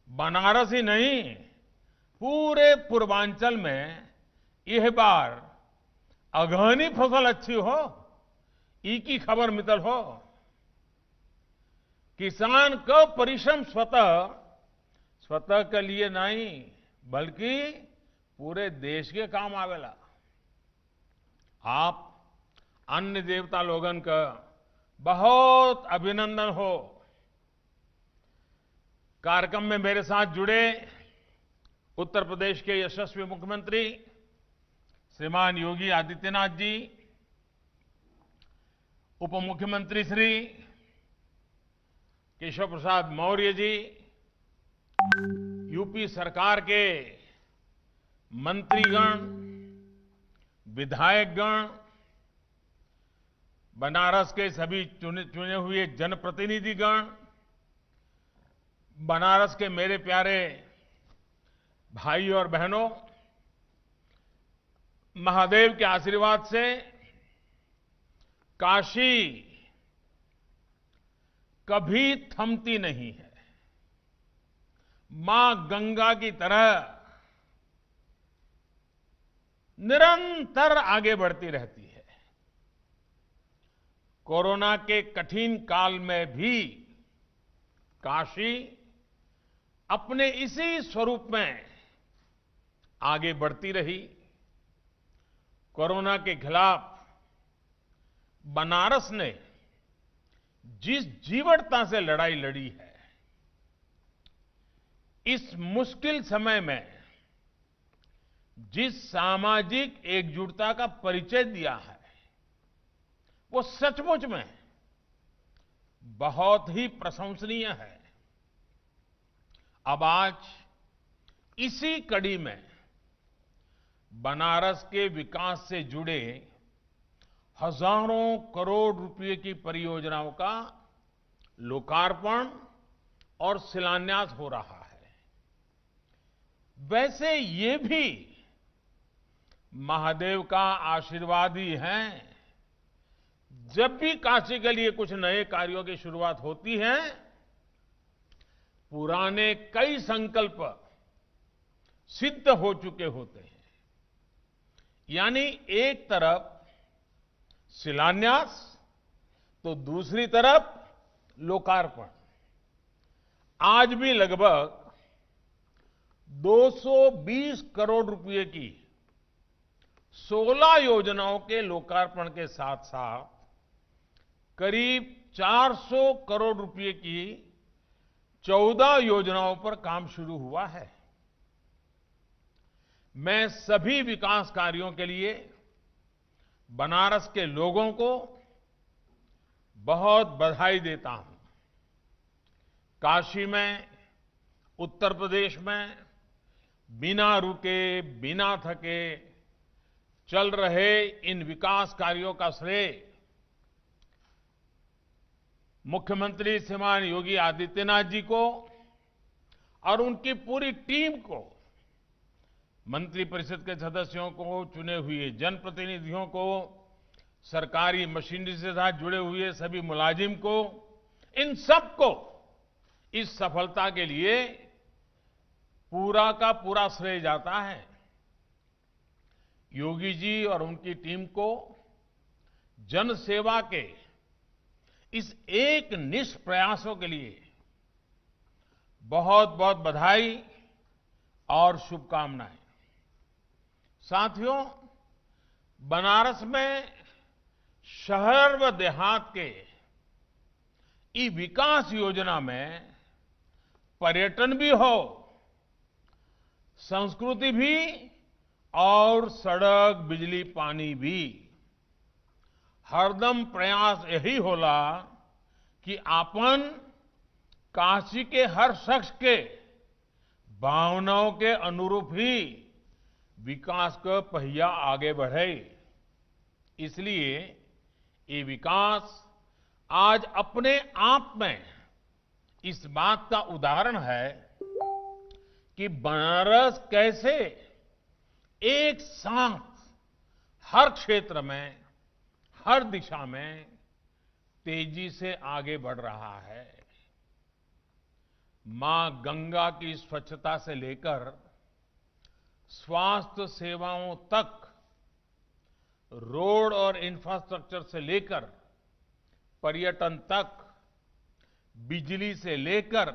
[SPEAKER 4] बनारस ही नहीं, पूरे पूर्वांचल में यह बार अगहनी फसल अच्छी हो, ई की खबर मितल हो। किसान का परिश्रम स्वतः के लिए नहीं, बल्कि पूरे देश के काम आवेला। आप अन्य देवता लोगन का बहुत अभिनंदन हो। कार्यक्रम में मेरे साथ जुड़े उत्तर प्रदेश के यशस्वी मुख्यमंत्री श्रीमान योगी आदित्यनाथ जी, उप मुख्यमंत्री श्री केशव प्रसाद मौर्य जी, यूपी सरकार के मंत्रीगण, विधायकगण, बनारस के सभी चुने हुए जनप्रतिनिधिगण, बनारस के मेरे प्यारे भाई और बहनों, महादेव के आशीर्वाद से काशी कभी थमती नहीं है। मां गंगा की तरह निरंतर आगे बढ़ती रहती है। कोरोना के कठिन काल में भी काशी अपने इसी स्वरूप में आगे बढ़ती रही। कोरोना के खिलाफ बनारस ने जिस जीवटता से लड़ाई लड़ी है, इस मुश्किल समय में जिस सामाजिक एकजुटता का परिचय दिया है वो सचमुच में बहुत ही प्रशंसनीय है। अब आज इसी कड़ी में बनारस के विकास से जुड़े हजारों करोड़ रुपए की परियोजनाओं का लोकार्पण और शिलान्यास हो रहा है। वैसे ये भी महादेव का आशीर्वाद ही है। जब भी काशी के लिए कुछ नए कार्यों की शुरुआत होती है, पुराने कई संकल्प सिद्ध हो चुके होते हैं। यानी एक तरफ शिलान्यास तो दूसरी तरफ लोकार्पण। आज भी लगभग 220 करोड़ रुपए की 16 योजनाओं के लोकार्पण के साथ साथ करीब 400 करोड़ रुपए की 14 योजनाओं पर काम शुरू हुआ है। मैं सभी विकास कार्यों के लिए बनारस के लोगों को बहुत बधाई देता हूं। काशी में, उत्तर प्रदेश में बिना रुके, बिना थके चल रहे इन विकास कार्यों का श्रेय मुख्यमंत्री श्रीमान योगी आदित्यनाथ जी को और उनकी पूरी टीम को, मंत्रिपरिषद के सदस्यों को, चुने हुए जनप्रतिनिधियों को, सरकारी मशीनरी से साथ जुड़े हुए सभी मुलाजिम को, इन सबको इस सफलता के लिए पूरा का पूरा श्रेय जाता है। योगी जी और उनकी टीम को जन सेवा के इस एक निष्ठ प्रयासों के लिए बहुत बहुत बधाई और शुभकामनाएं। साथियों, बनारस में शहर व देहात के ई विकास योजना में पर्यटन भी हो, संस्कृति भी और सड़क, बिजली, पानी भी। हरदम प्रयास यही होला कि आपन काशी के हर शख्स के भावनाओं के अनुरूप ही विकास का पहिया आगे बढ़े। इसलिए ये विकास आज अपने आप में इस बात का उदाहरण है कि बनारस कैसे एक साथ हर क्षेत्र में, हर दिशा में तेजी से आगे बढ़ रहा है। मां गंगा की स्वच्छता से लेकर स्वास्थ्य सेवाओं तक, रोड और इंफ्रास्ट्रक्चर से लेकर पर्यटन तक, बिजली से लेकर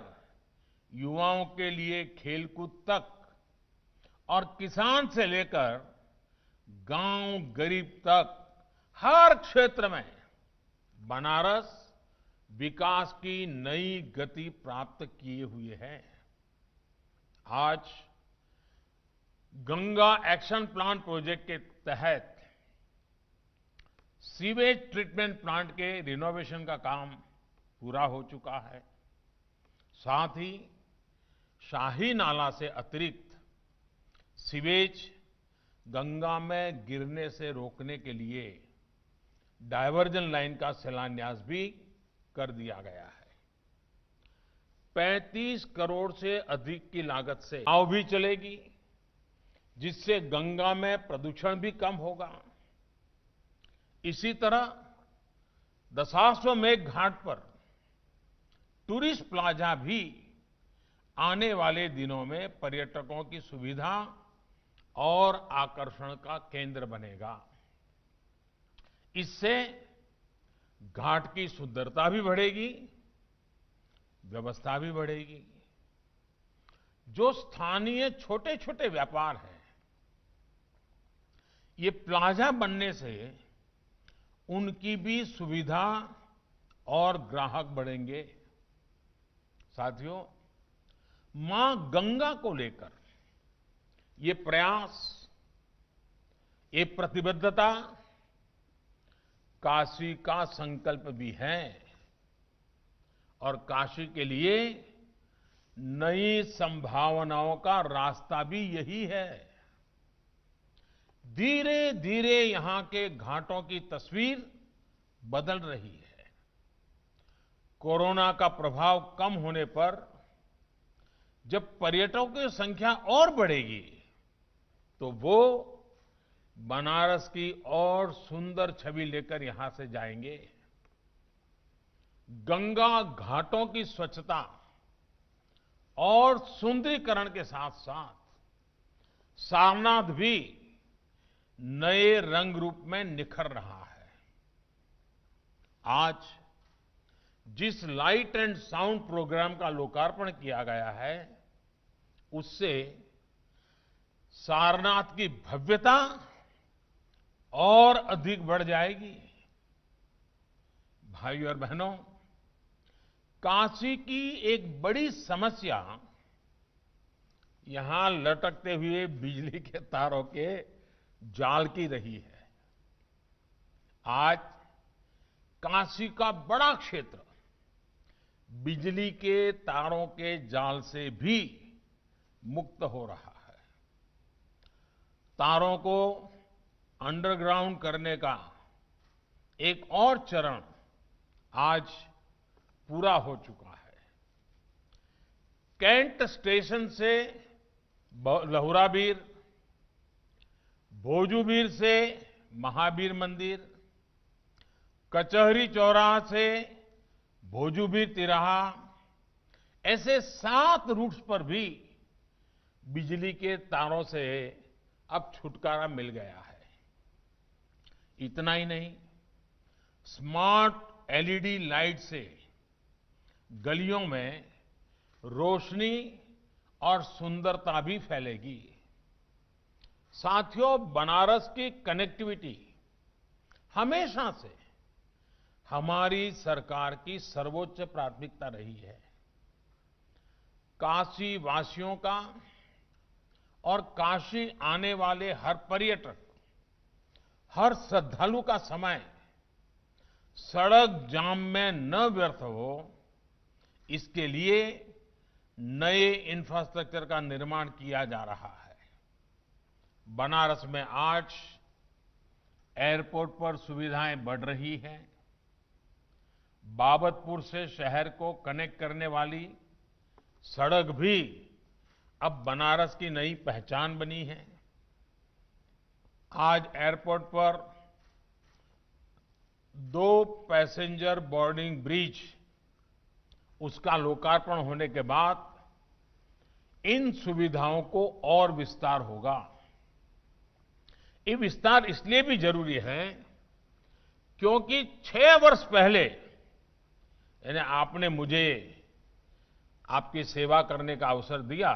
[SPEAKER 4] युवाओं के लिए खेलकूद तक और किसान से लेकर गांव गरीब तक हर क्षेत्र में बनारस विकास की नई गति प्राप्त किए हुए है। आज गंगा एक्शन प्लान प्रोजेक्ट के तहत सीवेज ट्रीटमेंट प्लांट के रिनोवेशन का काम पूरा हो चुका है। साथ ही शाही नाला से अतिरिक्त सीवेज गंगा में गिरने से रोकने के लिए डायवर्जन लाइन का शिलान्यास भी कर दिया गया है। 35 करोड़ से अधिक की लागत से नाव भी चलेगी, जिससे गंगा में प्रदूषण भी कम होगा। इसी तरह दशाश्वमेध घाट पर टूरिस्ट प्लाजा भी आने वाले दिनों में पर्यटकों की सुविधा और आकर्षण का केंद्र बनेगा। इससे घाट की सुंदरता भी बढ़ेगी, व्यवस्था भी बढ़ेगी। जो स्थानीय छोटे छोटे व्यापार हैं, ये प्लाजा बनने से उनकी भी सुविधा और ग्राहक बढ़ेंगे। साथियों, मां गंगा को लेकर ये प्रयास ये प्रतिबद्धता काशी का संकल्प भी है और काशी के लिए नई संभावनाओं का रास्ता भी यही है। धीरे धीरे यहां के घाटों की तस्वीर बदल रही है। कोरोना का प्रभाव कम होने पर जब पर्यटकों की संख्या और बढ़ेगी तो वो बनारस की और सुंदर छवि लेकर यहां से जाएंगे। गंगा घाटों की स्वच्छता और सुंदरीकरण के साथ साथ सारनाथ भी नए रंग रूप में निखर रहा है। आज जिस लाइट एंड साउंड प्रोग्राम का लोकार्पण किया गया है उससे सारनाथ की भव्यता और अधिक बढ़ जाएगी। भाइयों और बहनों, काशी की एक बड़ी समस्या यहां लटकते हुए बिजली के तारों के जाल की रही है। आज काशी का बड़ा क्षेत्र बिजली के तारों के जाल से भी मुक्त हो रहा है। तारों को अंडरग्राउंड करने का एक और चरण आज पूरा हो चुका है। कैंट स्टेशन से लहुराबीर, भोजूबीर से महावीर मंदिर, कचहरी चौराहा से भोजूबीर तिराहा, ऐसे 7 रूट्स पर भी बिजली के तारों से अब छुटकारा मिल गया है। इतना ही नहीं, स्मार्ट एलईडी लाइट से गलियों में रोशनी और सुंदरता भी फैलेगी। साथियों, बनारस की कनेक्टिविटी हमेशा से हमारी सरकार की सर्वोच्च प्राथमिकता रही है। काशी वासियों का और काशी आने वाले हर पर्यटक, हर श्रद्धालु का समय सड़क जाम में न व्यर्थ हो, इसके लिए नए इंफ्रास्ट्रक्चर का निर्माण किया जा रहा है। बनारस में आज एयरपोर्ट पर सुविधाएं बढ़ रही हैं। बाबतपुर से शहर को कनेक्ट करने वाली सड़क भी अब बनारस की नई पहचान बनी है। आज एयरपोर्ट पर 2 पैसेंजर बोर्डिंग ब्रिज, उसका लोकार्पण होने के बाद इन सुविधाओं को और विस्तार होगा। ये विस्तार इसलिए भी जरूरी है क्योंकि 6 वर्ष पहले, यानी आपने मुझे आपकी सेवा करने का अवसर दिया,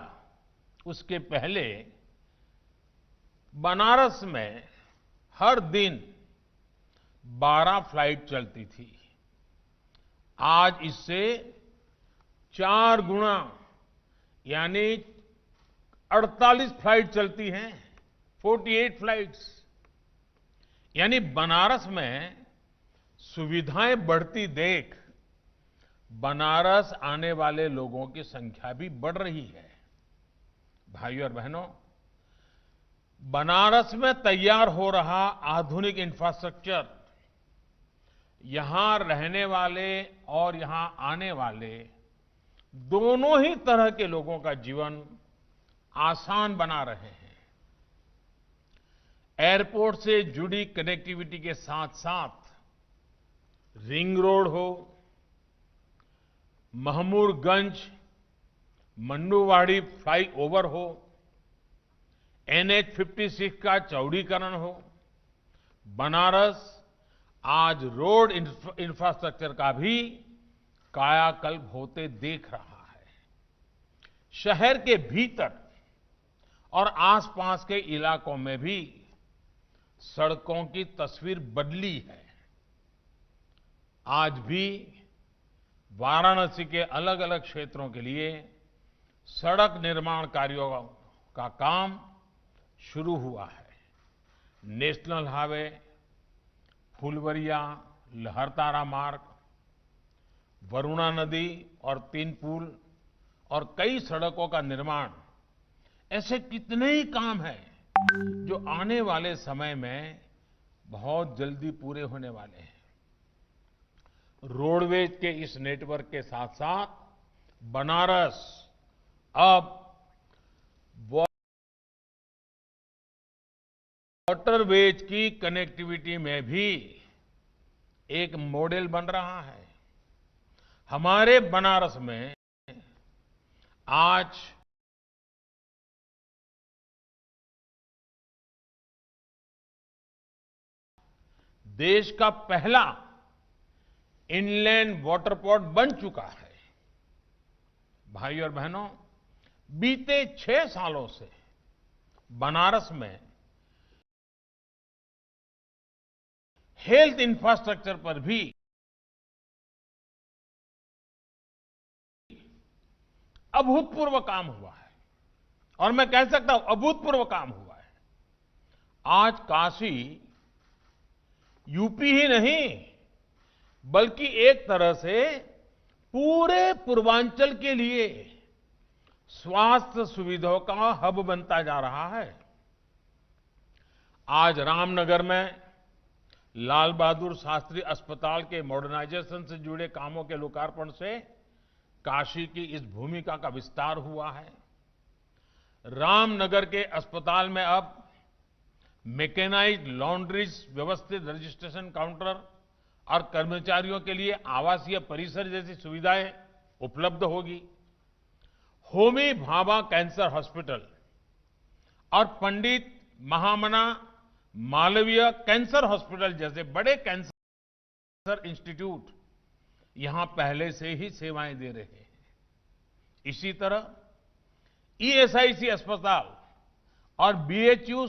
[SPEAKER 4] उसके पहले बनारस में हर दिन 12 फ्लाइट चलती थी। आज इससे 4 गुना यानी 48 फ्लाइट चलती हैं, 48 फ्लाइट्स। यानी बनारस में सुविधाएं बढ़ती देख बनारस आने वाले लोगों की संख्या भी बढ़ रही है। भाइयों और बहनों, बनारस में तैयार हो रहा आधुनिक इंफ्रास्ट्रक्चर यहां रहने वाले और यहां आने वाले दोनों ही तरह के लोगों का जीवन आसान बना रहे हैं। एयरपोर्ट से जुड़ी कनेक्टिविटी के साथ साथ रिंग रोड हो, महमूदगंज मन्नूवाड़ी फ्लाईओवर हो, NH-56 का चौड़ीकरण हो, बनारस आज रोड इंफ्रास्ट्रक्चर का भी कायाकल्प होते देख रहा है। शहर के भीतर और आसपास के इलाकों में भी सड़कों की तस्वीर बदली है। आज भी वाराणसी के अलग अलग क्षेत्रों के लिए सड़क निर्माण कार्यों का काम शुरू हुआ है। नेशनल हाईवे, फुलवरिया, लहरतारा मार्ग, वरुणा नदी और 3 पुल और कई सड़कों का निर्माण, ऐसे कितने ही काम हैं जो आने वाले समय में बहुत जल्दी पूरे होने वाले हैं। रोडवेज के इस नेटवर्क के साथ साथ बनारस अब वाटरवेज की कनेक्टिविटी में भी एक मॉडल बन रहा है। हमारे बनारस में आज देश का पहला इनलैंड वाटरपोर्ट बन चुका है। भाई और बहनों, बीते 6 सालों से बनारस में हेल्थ इंफ्रास्ट्रक्चर पर भी अभूतपूर्व काम हुआ है, और मैं कह सकता हूं अभूतपूर्व काम हुआ है। आज काशी यूपी ही नहीं बल्कि एक तरह से पूरे पूर्वांचल के लिए स्वास्थ्य सुविधाओं का हब बनता जा रहा है। आज रामनगर में लाल बहादुर शास्त्री अस्पताल के मॉडर्नाइजेशन से जुड़े कामों के लोकार्पण से काशी की इस भूमिका का विस्तार हुआ है। रामनगर के अस्पताल में अब मैकेनाइज्ड लॉन्ड्रीज, व्यवस्थित रजिस्ट्रेशन काउंटर और कर्मचारियों के लिए आवासीय परिसर जैसी सुविधाएं उपलब्ध होगी। होमी भाभा कैंसर हॉस्पिटल और पंडित महामना मालवीय कैंसर हॉस्पिटल जैसे बड़े कैंसर इंस्टीट्यूट यहां पहले से ही सेवाएं दे रहे हैं। इसी तरह ईएसआईसी अस्पताल और बीएचयू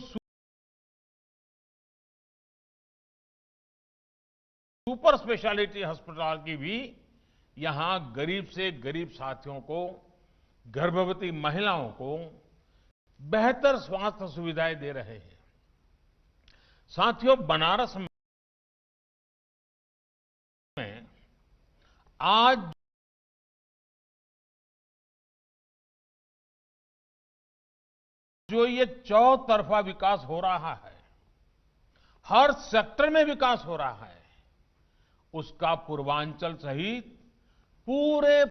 [SPEAKER 4] सुपर स्पेशलिटी अस्पताल की भी यहां गरीब से गरीब साथियों को, गर्भवती महिलाओं को बेहतर स्वास्थ्य सुविधाएं दे रहे हैं। साथियों, बनारस में आज जो ये चौतरफा विकास हो रहा है, हर सेक्टर में विकास हो रहा है, उसका पूर्वांचल सहित पूरे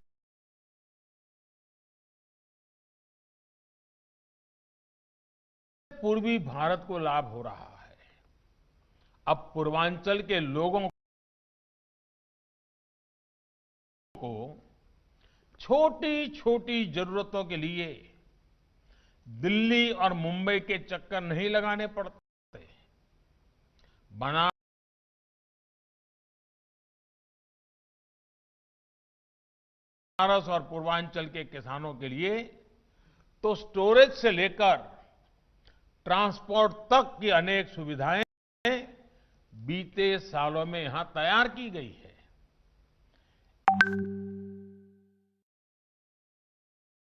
[SPEAKER 4] पूर्वी भारत को लाभ हो रहा है। अब पूर्वांचल के लोगों को छोटी छोटी जरूरतों के लिए दिल्ली और मुंबई के चक्कर नहीं लगाने पड़ते। बनारस और पूर्वांचल के किसानों के लिए तो स्टोरेज से लेकर ट्रांसपोर्ट तक की अनेक सुविधाएं बीते सालों में यहां तैयार की गई है।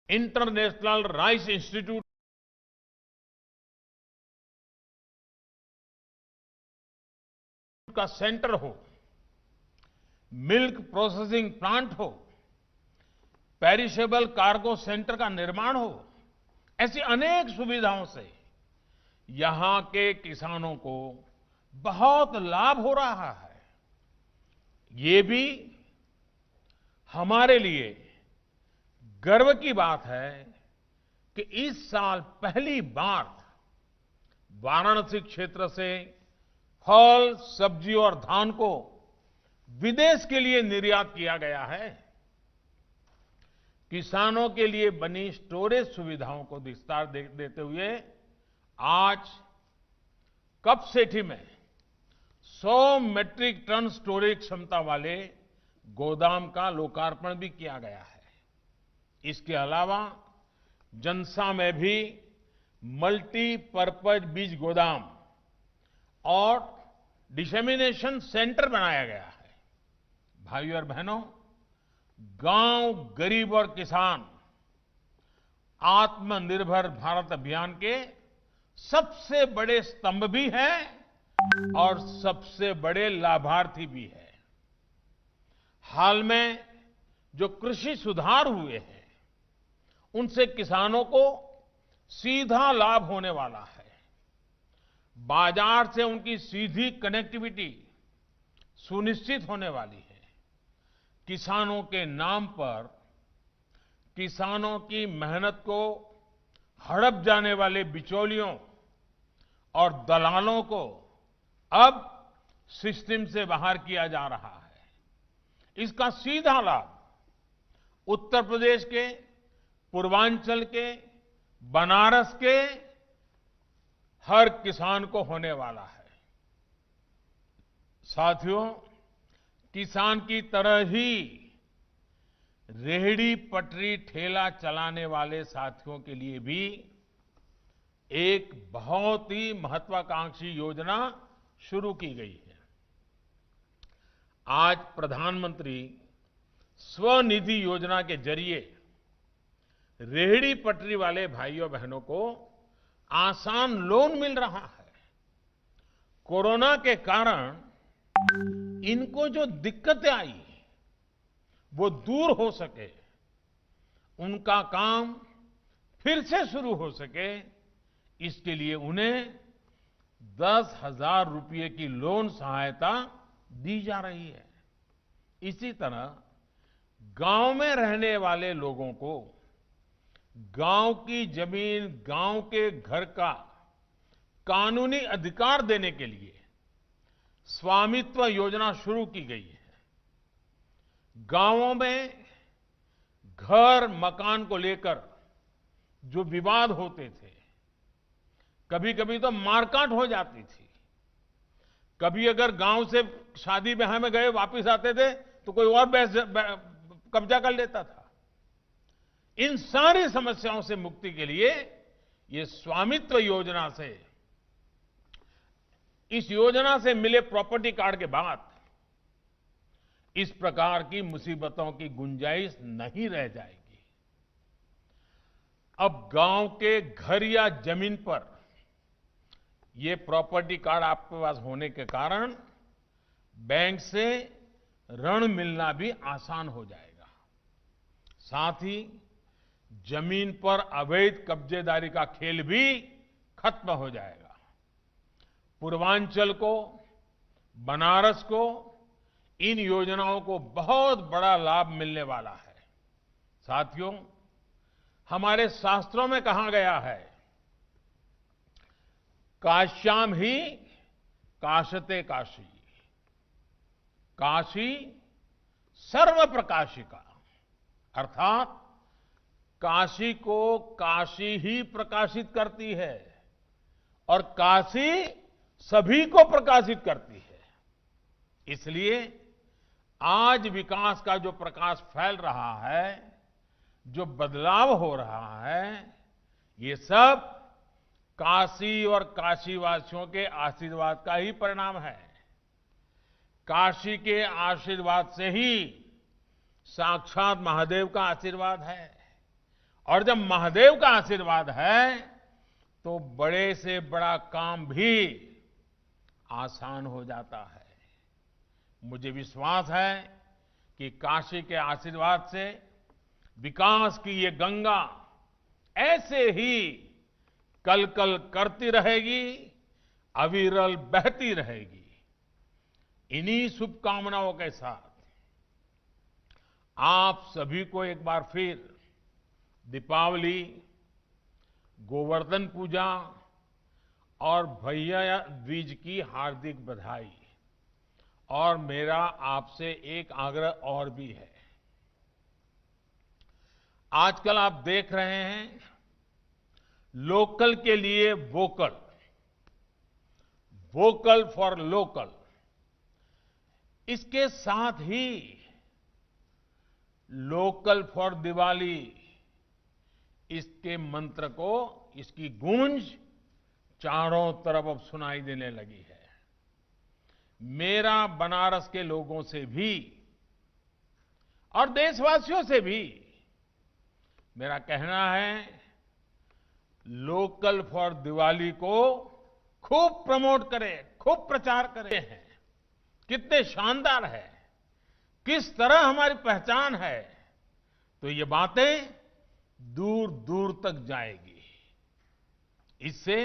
[SPEAKER 4] इंटरनेशनल राइस इंस्टीट्यूट का सेंटर हो, मिल्क प्रोसेसिंग प्लांट हो, पेरिशेबल कार्गो सेंटर का निर्माण हो, ऐसी अनेक सुविधाओं से यहां के किसानों को बहुत लाभ हो रहा है। ये भी हमारे लिए गर्व की बात है कि इस साल पहली बार वाराणसी क्षेत्र से फल, सब्जी और धान को विदेश के लिए निर्यात किया गया है। किसानों के लिए बनी स्टोरेज सुविधाओं को विस्तार देते हुए आज कपसेठी में 100 मेट्रिक टन स्टोरेज क्षमता वाले गोदाम का लोकार्पण भी किया गया है। इसके अलावा जनसा में भी मल्टीपर्पज बीज गोदाम और डिसेमिनेशन सेंटर बनाया गया है। भाइयों और बहनों, गांव, गरीब और किसान आत्मनिर्भर भारत अभियान के सबसे बड़े स्तंभ भी हैं और सबसे बड़े लाभार्थी भी हैं। हाल में जो कृषि सुधार हुए हैं, उनसे किसानों को सीधा लाभ होने वाला है। बाजार से उनकी सीधी कनेक्टिविटी सुनिश्चित होने वाली है। किसानों के नाम पर किसानों की मेहनत को हड़प जाने वाले बिचौलियों और दलालों को अब सिस्टम से बाहर किया जा रहा है। इसका सीधा लाभ उत्तर प्रदेश के, पूर्वांचल के, बनारस के हर किसान को होने वाला है। साथियों, किसान की तरह ही रेहड़ी पटरी ठेला चलाने वाले साथियों के लिए भी एक बहुत ही महत्वाकांक्षी योजना शुरू की गई है। आज प्रधानमंत्री स्वनिधि योजना के जरिए रेहड़ी पटरी वाले भाइयों बहनों को आसान लोन मिल रहा है। कोरोना के कारण इनको जो दिक्कतें आई वो दूर हो सके, उनका काम फिर से शुरू हो सके, इसके लिए उन्हें 10,000 रुपये की लोन सहायता दी जा रही है। इसी तरह गांव में रहने वाले लोगों को गांव की जमीन, गांव के घर का कानूनी अधिकार देने के लिए स्वामित्व योजना शुरू की गई है। गांवों में घर मकान को लेकर जो विवाद होते थे, कभी कभी तो मारकाट हो जाती थी, कभी अगर गांव से शादी ब्याह में गए वापस आते थे तो कोई और कब्जा कर लेता था। इन सारी समस्याओं से मुक्ति के लिए ये स्वामित्व योजना से, इस योजना से मिले प्रॉपर्टी कार्ड के बाद इस प्रकार की मुसीबतों की गुंजाइश नहीं रह जाएगी। अब गांव के घर या जमीन पर ये प्रॉपर्टी कार्ड आपके पास होने के कारण बैंक से ऋण मिलना भी आसान हो जाएगा। साथ ही जमीन पर अवैध कब्जेदारी का खेल भी खत्म हो जाएगा। पूर्वांचल को, बनारस को इन योजनाओं को बहुत बड़ा लाभ मिलने वाला है। साथियों, हमारे शास्त्रों में कहा गया है, काश्याम ही काशते काशी, काशी सर्व प्रकाशिका, अर्थात काशी को काशी ही प्रकाशित करती है और काशी सभी को प्रकाशित करती है। इसलिए आज विकास का जो प्रकाश फैल रहा है, जो बदलाव हो रहा है, ये सब काशी और काशीवासियों के आशीर्वाद का ही परिणाम है। काशी के आशीर्वाद से ही साक्षात महादेव का आशीर्वाद है, और जब महादेव का आशीर्वाद है तो बड़े से बड़ा काम भी आसान हो जाता है। मुझे विश्वास है कि काशी के आशीर्वाद से विकास की ये गंगा ऐसे ही कलकल करती रहेगी, अविरल बहती रहेगी। इन्हीं शुभकामनाओं के साथ आप सभी को एक बार फिर दीपावली, गोवर्धन पूजा और भैया दूज की हार्दिक बधाई। और मेरा आपसे एक आग्रह और भी है। आजकल आप देख रहे हैं, लोकल के लिए वोकल, वोकल फॉर लोकल, इसके साथ ही लोकल फॉर दिवाली, इसके मंत्र को, इसकी गूंज चारों तरफ अब सुनाई देने लगी है। मेरा बनारस के लोगों से भी और देशवासियों से भी मेरा कहना है, लोकल फॉर दिवाली को खूब प्रमोट करें, खूब प्रचार करें हैं। कितने शानदार है, किस तरह हमारी पहचान है, तो ये बातें दूर दूर तक जाएगी। इससे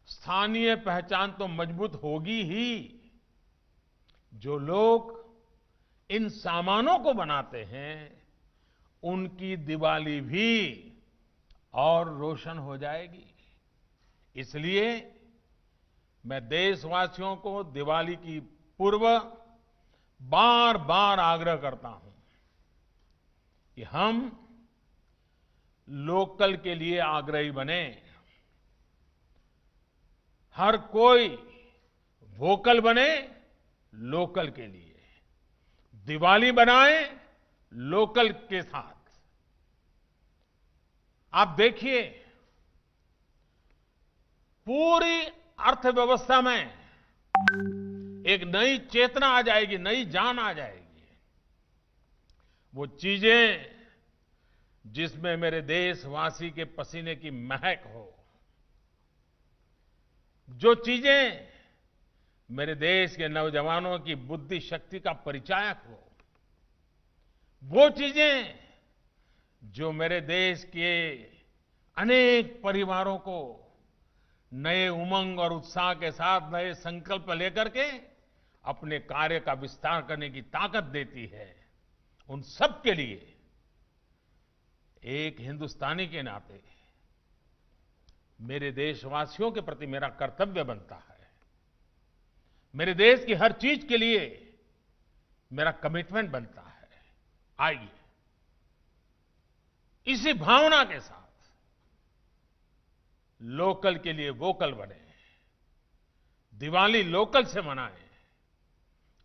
[SPEAKER 4] स्थानीय पहचान तो मजबूत होगी ही। जो लोग इन सामानों को बनाते हैं उनकी दिवाली भी और रोशन हो जाएगी। इसलिए मैं देशवासियों को दिवाली की पूर्व बार बार आग्रह करता हूं कि हम लोकल के लिए आग्रही बने। हर कोई वोकल बने लोकल के लिए, दिवाली बनाए लोकल के साथ। आप देखिए, पूरी अर्थव्यवस्था में एक नई चेतना आ जाएगी, नई जान आ जाएगी। वो चीजें जिसमें मेरे देशवासी के पसीने की महक हो, जो चीजें मेरे देश के नौजवानों की बुद्धि शक्ति का परिचायक हो, वो चीजें जो मेरे देश के अनेक परिवारों को नए उमंग और उत्साह के साथ नए संकल्प लेकर के अपने कार्य का विस्तार करने की ताकत देती है, उन सब के लिए एक हिंदुस्तानी के नाते मेरे देशवासियों के प्रति मेरा कर्तव्य बनता है। मेरे देश की हर चीज के लिए मेरा कमिटमेंट बनता है। आइए इसी भावना के साथ लोकल के लिए वोकल बने, दिवाली लोकल से मनाएं।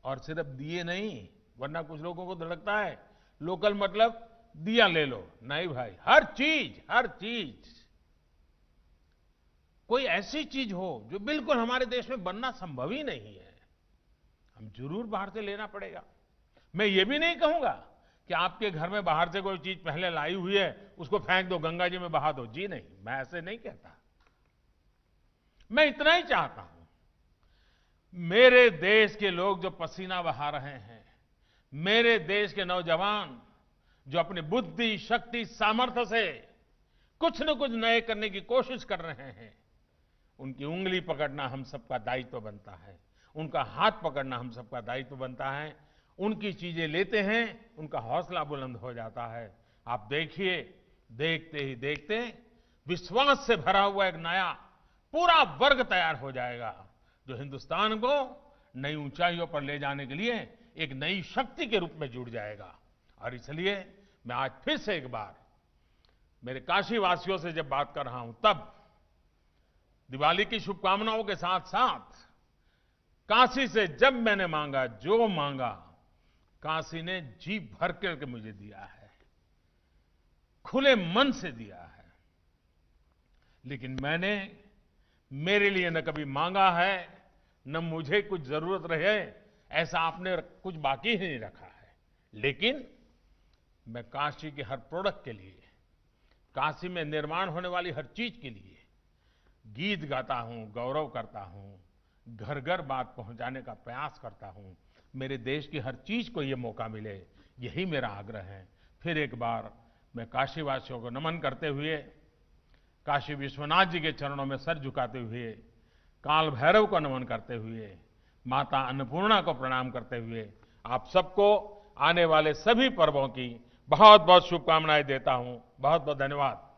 [SPEAKER 4] और सिर्फ दिए नहीं, वरना कुछ लोगों को लगता है लोकल मतलब दिया ले लो। नहीं भाई, हर चीज कोई ऐसी चीज हो जो बिल्कुल हमारे देश में बनना संभव ही नहीं है, हम जरूर बाहर से लेना पड़ेगा। मैं ये भी नहीं कहूंगा कि आपके घर में बाहर से कोई चीज पहले लाई हुई है उसको फेंक दो, गंगा जी में बहा दो। जी नहीं, मैं ऐसे नहीं कहता। मैं इतना ही चाहता हूं, मेरे देश के लोग जो पसीना बहा रहे हैं, मेरे देश के नौजवान जो अपनी बुद्धि शक्ति सामर्थ्य से कुछ न कुछ नए करने की कोशिश कर रहे हैं, उनकी उंगली पकड़ना हम सबका दायित्व बनता है, उनका हाथ पकड़ना हम सबका दायित्व बनता है। उनकी चीजें लेते हैं, उनका हौसला बुलंद हो जाता है। आप देखिए, देखते ही देखते विश्वास से भरा हुआ एक नया पूरा वर्ग तैयार हो जाएगा, जो हिंदुस्तान को नई ऊंचाइयों पर ले जाने के लिए एक नई शक्ति के रूप में जुड़ जाएगा। और इसलिए मैं आज फिर से एक बार मेरे काशी वासियों से जब बात कर रहा हूं, तब दिवाली की शुभकामनाओं के साथ साथ काशी से जब मैंने मांगा, जो मांगा काशी ने जी भर करके मुझे दिया है, खुले मन से दिया है। लेकिन मैंने मेरे लिए न कभी मांगा है, न मुझे कुछ जरूरत रहे ऐसा आपने कुछ बाकी ही नहीं रखा है। लेकिन मैं काशी के हर प्रोडक्ट के लिए, काशी में निर्माण होने वाली हर चीज के लिए गीत गाता हूं, गौरव करता हूं, घर घर बात पहुंचाने का प्रयास करता हूं। मेरे देश की हर चीज को ये मौका मिले, यही मेरा आग्रह है। फिर एक बार मैं काशीवासियों को नमन करते हुए, काशी विश्वनाथ जी के चरणों में सर झुकाते हुए, काल भैरव को नमन करते हुए, माता अन्नपूर्णा को प्रणाम करते हुए आप सबको आने वाले सभी पर्वों की बहुत बहुत शुभकामनाएं देता हूं। बहुत बहुत धन्यवाद।